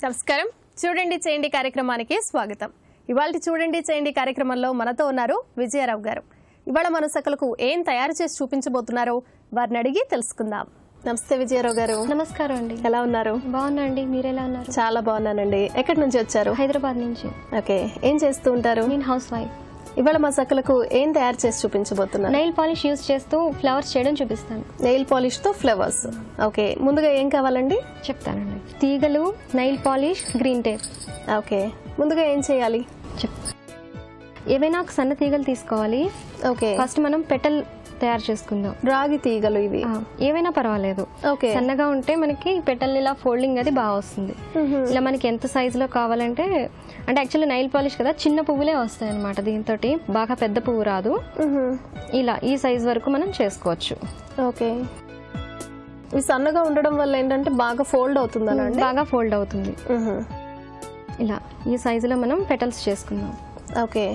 నమస్కారం. చూడండి చేయండి కార్యక్రమానికి స్వాగతం. ఇవాళ చూడండి చేయండి కార్యక్రమంలో మనతో ఉన్నారు విజయరావు గారు. ఇవాళ మన సకలకు ఏం తయారు చేసి చూపించబోతున్నారో వారిని అడిగి తెలుసుకుందాం. నమస్తే విజయరావు గారు. నమస్కారం అండి. ఎలా ఉన్నారు? బాగున్నా అండి, మీరు ఎలా ఉన్నారు? చాలా బాగున్నానండి. ఎక్కడి నుంచి వచ్చారు? హైదరాబాద్ నుంచి. ఓకే, ఏం చేస్తూ ఉంటారు? నేను హౌస్ వైఫ్. ఇవాళ మా సకలకు ఏం తయారు చేసి చూపించబోతున్నారు? నెయిల్ పాలిష్ యూజ్ చేస్తూ ఫ్లవర్స్ చేయడం చూపిస్తాను. నెయిల్ పాలిష్ తో ఫ్లవర్స్. ఓకే, ముందుగా ఏం కావాలండి? చెప్తానండి. తీగలు, nail polish, green tape. Okay, ముందుగా ఏం చేయాలి? ఏవైనా ఒక సన్న తీగలు తీసుకోవాలి. ఓకే, ఫస్ట్ మనం పెటల్ తయారు చేసుకుందాం. రాగి తీగలు ఇవి? ఏవైనా పర్వాలేదు. ఓకే, సన్నగా ఉంటే మనకి పెటల్ ఇలా ఫోల్డింగ్ అది బాగా వస్తుంది. ఇలా మనకి ఎంత సైజులో కావాలంటే, అంటే యాక్చువల్లీ నైల్ పాలిష్ కదా, చిన్న పువ్వులే వస్తాయి అనమాట. దీంతో బాగా పెద్ద పువ్వు రాదు. ఇలా ఈ సైజ్ వరకు మనం చేసుకోవచ్చు. ఓకే, ఇవి సన్నగా ఉండడం వల్ల ఏంటంటే బాగా ఫోల్డ్ అవుతుందనండి? బాగా ఫోల్డ్ అవుతుంది. ఇలా ఈ సైజులో మనం పెటల్స్ చేసుకుందాం. ఓకే,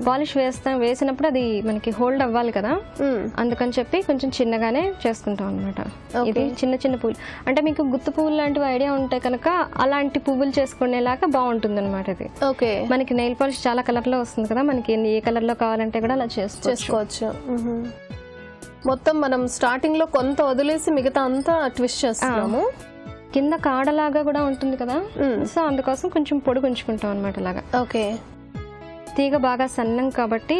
పాలిష్ వేసినప్పుడు అది మనకి హోల్డ్ అవ్వాలి కదా, అందుకని చెప్పి కొంచెం చిన్నగానే చేసుకుంటాం అనమాట. ఇది చిన్న చిన్న పువ్వులు అంటే మీకు గుత్తు పువ్వులు లాంటివి ఐడియా ఉంటే కనుక అలాంటి పువ్వులు చేసుకునేలాగా బాగుంటుంది అనమాట. ఇది ఓకే, మనకి నెయిల్ పాలిష్ చాలా కలర్ లో వస్తుంది కదా, మనకి ఏ కలర్ లో కావాలంటే కూడా అలా చేసుకోవచ్చు. మొత్తం మనం స్టార్టింగ్ లో కొంత వదిలేసి మిగతా అంతా ట్విస్ట్ చేస్తున్నాము. కింద కాడలాగా కూడా ఉంటుంది కదా, సో అందుకోసం కొంచెం పొడుగు ఉంచుకుంటాం అనమాట అలాగా. ఓకే, తీగ బాగా సన్నం కాబట్టి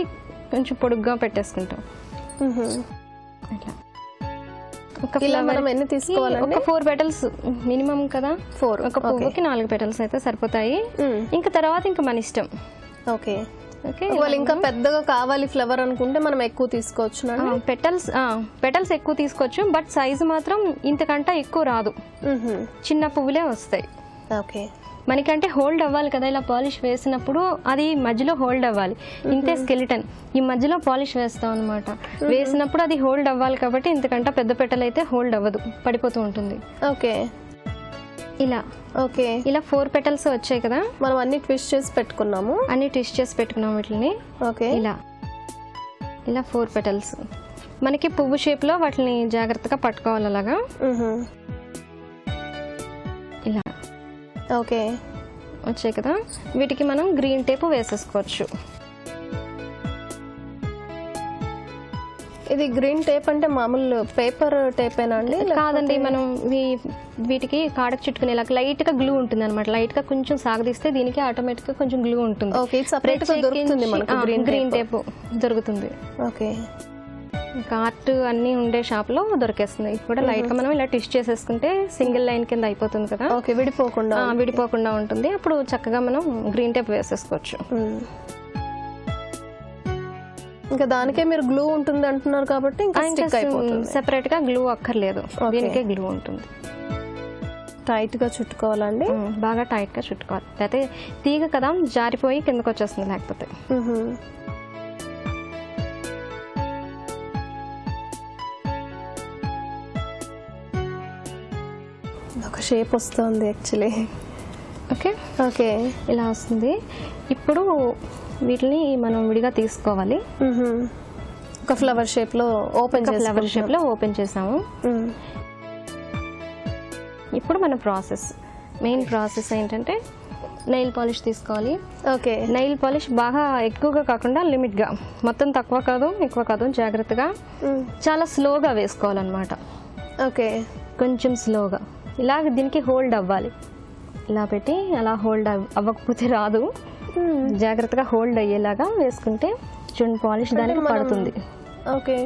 కొంచెం పొడుగ్గా పెట్టేసుకుంటాం. మనం ఎన్ని తీసుకోవాలి? ఒక 4 పెటల్స్ మినిమం కదా. 4 ఒక పువ్వుకి 4 పెటల్స్ అయితే సరిపోతాయి. ఇంకా తర్వాత ఇంకా మన ఇష్టం. ఓకే, ఇంకా పెద్దగా కావాలి ఫ్లవర్ అనుకుంటే మనం ఎక్కువ తీసుకోవచ్చు. పెటల్స్ ఎక్కువ తీసుకోవచ్చు, బట్ సైజు మాత్రం ఇంతకంటే ఎక్కువ రాదు. చిన్న పువ్వులే వస్తాయి. ఓకే, మనకంటే హోల్డ్ అవ్వాలి కదా, ఇలా పాలిష్ వేసినప్పుడు అది మధ్యలో హోల్డ్ అవ్వాలి. ఇంతే స్కెలిటన్, ఈ మధ్యలో పాలిష్ వేస్తాం అనమాట. వేసినప్పుడు అది హోల్డ్ అవ్వాలి కాబట్టి ఇంతకంటే పెద్ద పెట్టలు అయితే హోల్డ్ అవ్వదు, పడిపోతూ ఉంటుంది. ఓకే, ఇలా. ఓకే, ఇలా 4 పెటల్స్ వచ్చాయి కదా, మనం అన్ని ట్విస్ట్ చేసి పెట్టుకున్నాము. వీటిని. ఓకే, ఇలా 4 పెటల్స్ మనకి పువ్వు షేప్ లో వాటిని జాగ్రత్తగా పట్టుకోవాలి అలాగా. ఇలా. ఓకే, వచ్చాయి కదా, వీటికి మనం గ్రీన్ టేప్ వేసేసుకోవచ్చు. ఇది గ్రీన్ టేప్ అంటే మామూలు పేపర్ టేపేనా అండి? కాదండి, మనం వీటికి కాడకు చుట్టుకునేలా లైట్ గా గ్లూ ఉంటుంది అనమాట. లైట్ గా కొంచెం సాగదీస్తే దీనికి ఆటోమేటిక్ గా కొంచెం గ్లూ ఉంటుంది. గ్రీన్ టేప్ దొరుకుతుంది. ఓకే, ఆర్ట్ అన్ని ఉండే షాప్ లో దొరికేస్తుంది. కూడా లైట్ గా మనం ఇలా ట్విస్ట్ చేసేసుకుంటే సింగిల్ లైన్ కింద అయిపోతుంది కదా. ఓకే, విడిపోకుండా ఉంటుంది. అప్పుడు చక్కగా మనం గ్రీన్ టేప్ వేసేసుకోవచ్చు. ఇంకా దానికే మీరు గ్లూ ఉంటుంది అంటున్నారు కాబట్టి సెపరేట్ గా గ్లూ అక్కర్లేదు, దీనికే గ్లూ ఉంటుంది. టైట్ గా చుట్టుకోవాలండి, బాగా టైట్ గా చుట్టుకోవాలి. లేకపోతే తీగ కదా జారిపోయి కిందకు వచ్చేస్తుంది లేకపోతే. ఒక షేప్ వస్తుంది యాక్చువల్లీ. ఓకే, ఓకే, ఇలా వస్తుంది. ఇప్పుడు వీటిని మనం విడిగా తీసుకోవాలి. ఒక ఫ్లవర్ షేప్ లో ఓపెన్ చేసాము. ఇప్పుడు మన మెయిన్ ప్రాసెస్ ఏంటంటే నెయిల్ పాలిష్ తీసుకోవాలి. ఓకే, నెయిల్ పాలిష్ బాగా ఎక్కువగా కాకుండా లిమిట్ గా, మొత్తం తక్కువ కాదు ఎక్కువ కాదు, జాగ్రత్తగా చాలా స్లోగా వేసుకోవాలన్నమాట. ఓకే, కొంచెం స్లోగా. ఇలాగ దీనికి హోల్డ్ అవ్వాలి. ఇలా పెట్టి అలా హోల్డ్ అవ్వకపోతే రాదు, జాగ్రత్తగా హోల్డ్ అయ్యేలాగా వేసుకుంటే చూడండి పాలిష్ దానికి పడుతుంది. ఓకే,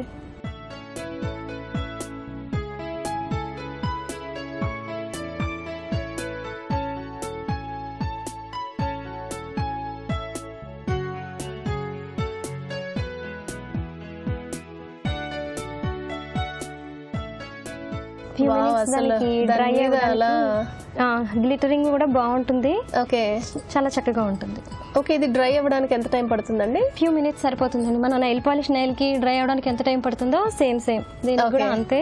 గ్లిటరింగ్ కూడా బాగుంటుంది. ఓకే, చాలా చక్కగా ఉంటుంది. ఓకే, ఇది డ్రై అవ్వడానికి ఎంత టైం పడుతుందండి? ఫ్యూ మినిట్స్ సరిపోతుందండి. మన నెయిల్ పాలిష్ నెయిల్ కి డ్రై అవ్వడానికి ఎంత టైం పడుతుందో సేమ్ దీనికి కూడా అంతే.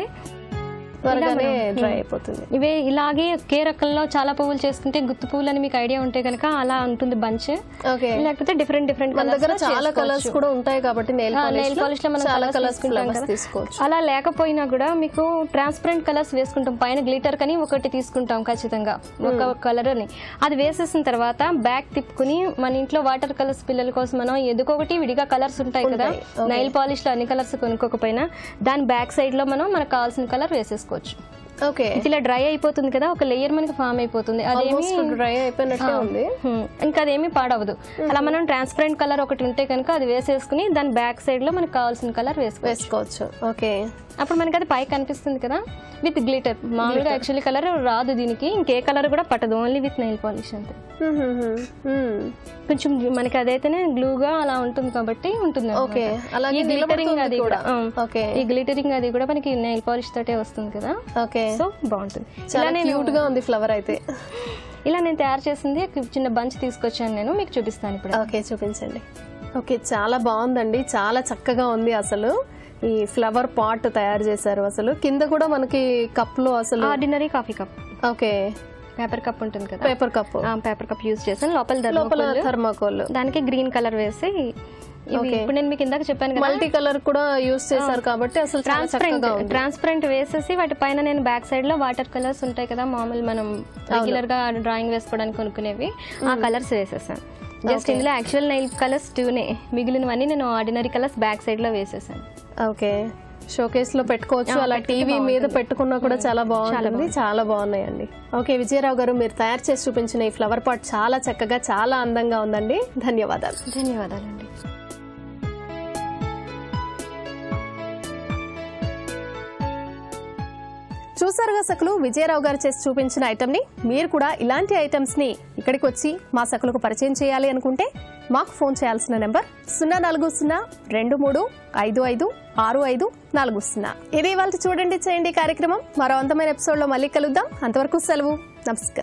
త్వరగానే డ్రై అయిపోతుంది. ఇవే ఇలాగే ఒకే రకంలో చాలా పువ్వులు చేసుకుంటే గుత్తు పువ్వులు అని మీకు ఐడియా ఉంటే కనుక అలా ఉంటుంది బంచ్. ఓకే, లేకపోతే డిఫరెంట్ మన దగ్గర చాలా కలర్స్ కూడా ఉంటాయి కాబట్టి నెయిల్ పాలిష్ లో మనం చాలా కలర్స్ కలర్స్ తీసుకోవచ్చు. అలా లేకపోయినా కూడా మీకు ట్రాన్స్పరెంట్ కలర్స్ వేసుకుంటాం, పైన గ్లిటర్ కని ఒకటి తీసుకుంటాం ఖచ్చితంగా ఒక కలర్ అని. అది వేసేసిన తర్వాత బ్యాక్ తిప్పుకుని మన ఇంట్లో వాటర్ కలర్స్ పిల్లల కోసం మనం ఎదుకొకటి విడిగా కలర్స్ ఉంటాయి కదా, నైల్ పాలిష్ లో అన్ని కలర్స్ కొనుక్కోకపోయినా దాని బ్యాక్ సైడ్ లో మనం మనకు కావాల్సిన కలర్ వేసేసుకోవచ్చు. ఓకే, ఇలా డ్రై అయిపోతుంది కదా, ఒక లేయర్ మనకి ఫామ్ అయిపోతుంది. అదేమి డ్రై అయిపోయినట్టే ఉంది, ఇంకా అదేమి పాడవదు. అలా మనం ట్రాన్స్పరెంట్ కలర్ ఒకటి ఉంటే కనుక అది వేసేసుకుని దాని బ్యాక్ సైడ్ లో మనకు కావాల్సిన కలర్ వేసుకోవచ్చు. ఓకే, అప్పుడు మనకి అది పైకి కనిపిస్తుంది కదా విత్ గ్లిటర్. మామూలుగా యాక్చువల్లీ కలర్ రాదు దీనికి, ఇంకే కలర్ కూడా పట్టదు, ఓన్లీ విత్ నెయిల్ పాలిష్ అంతే. కొంచెం మనకి అదైతేనే గ్లూగా అలా ఉంటుంది కాబట్టి ఉంటుంది. ఓకే, ఈ గ్లిటరింగ్ అది కూడా ఈ గ్లిటరింగ్ అది కూడా మనకి నెయిల్ పాలిష్ తోటే వస్తుంది కదా. ఓకే, సో బాగుంటుంది. చాలా క్యూట్ గా ఉంది ఫ్లవర్ అయితే. ఇలా నేను తయారు చేసింది చిన్న బంచ్ తీసుకొచ్చాను, నేను మీకు చూపిస్తాను ఇప్పుడు. ఓకే, చూపించండి. ఓకే, చాలా బాగుందండి, చాలా చక్కగా ఉంది. అసలు ఈ ఫ్లవర్ పాట్ తయారు చేశారు. అసలు కింద కూడా మనకి కప్ లో అసలు ordinary coffee cup. Okay, paper cup ఉంటుంది కదా, పేపర్ కప్ యూజ్ చేశాను. లోపల థర్మాకోల్, దానికి గ్రీన్ కలర్ వేసి ఇప్పుడు నేను మీకు ఇందాక చెప్పాను కదా మల్టీ కలర్ కూడా యూజ్ చేశారు కాబట్టి అసలు ట్రాన్స్పరెంట్ వేసేసి వాటి పైన నేను బ్యాక్ సైడ్ లో వాటర్ కలర్స్ ఉంటాయి కదా మామూలు మనం రెగ్యులర్ గా డ్రాయింగ్ వేసుకోవడానికి కొనుక్కునేవి, ఆ కలర్స్ వేసేసాను. జస్ట్ ఇందులో యాక్చువల్ నైల్ కలర్స్ 2నే, మిగిలినవన్నీ నేను ఆర్డినరీ కలర్స్ బ్యాక్ సైడ్ లో వేసేసాను. ఓకే, షోకేస్ లో పెట్టుకోవచ్చు, అలా టీవీ మీద పెట్టుకున్నా కూడా చాలా బాగుంటుంది. చాలా బాగున్నాయండి. ఓకే, విజయరావు గారు, మీరు తయారు చేసి చూపించిన ఈ ఫ్లవర్ పాట్ చాలా చక్కగా చాలా అందంగా ఉందండి. ధన్యవాదాలు. ధన్యవాదాలండి. చూసారుగా సకులు, విజయరావు గారు చేసి చూపించిన ఐటమ్ ని మీరు కూడా ఇలాంటి ఐటమ్స్ ని ఇక్కడికి వచ్చి మా సకులకు పరిచయం చేయాలి అనుకుంటే మాకు ఫోన్ చేయాల్సిన నెంబర్ 04025556540. ఇది ఇవాళ చూడండి చేయండి కార్యక్రమం. మరో అందమైన ఎపిసోడ్ లో మళ్ళీ కలుద్దాం. అంతవరకు సెలవు, నమస్కారం.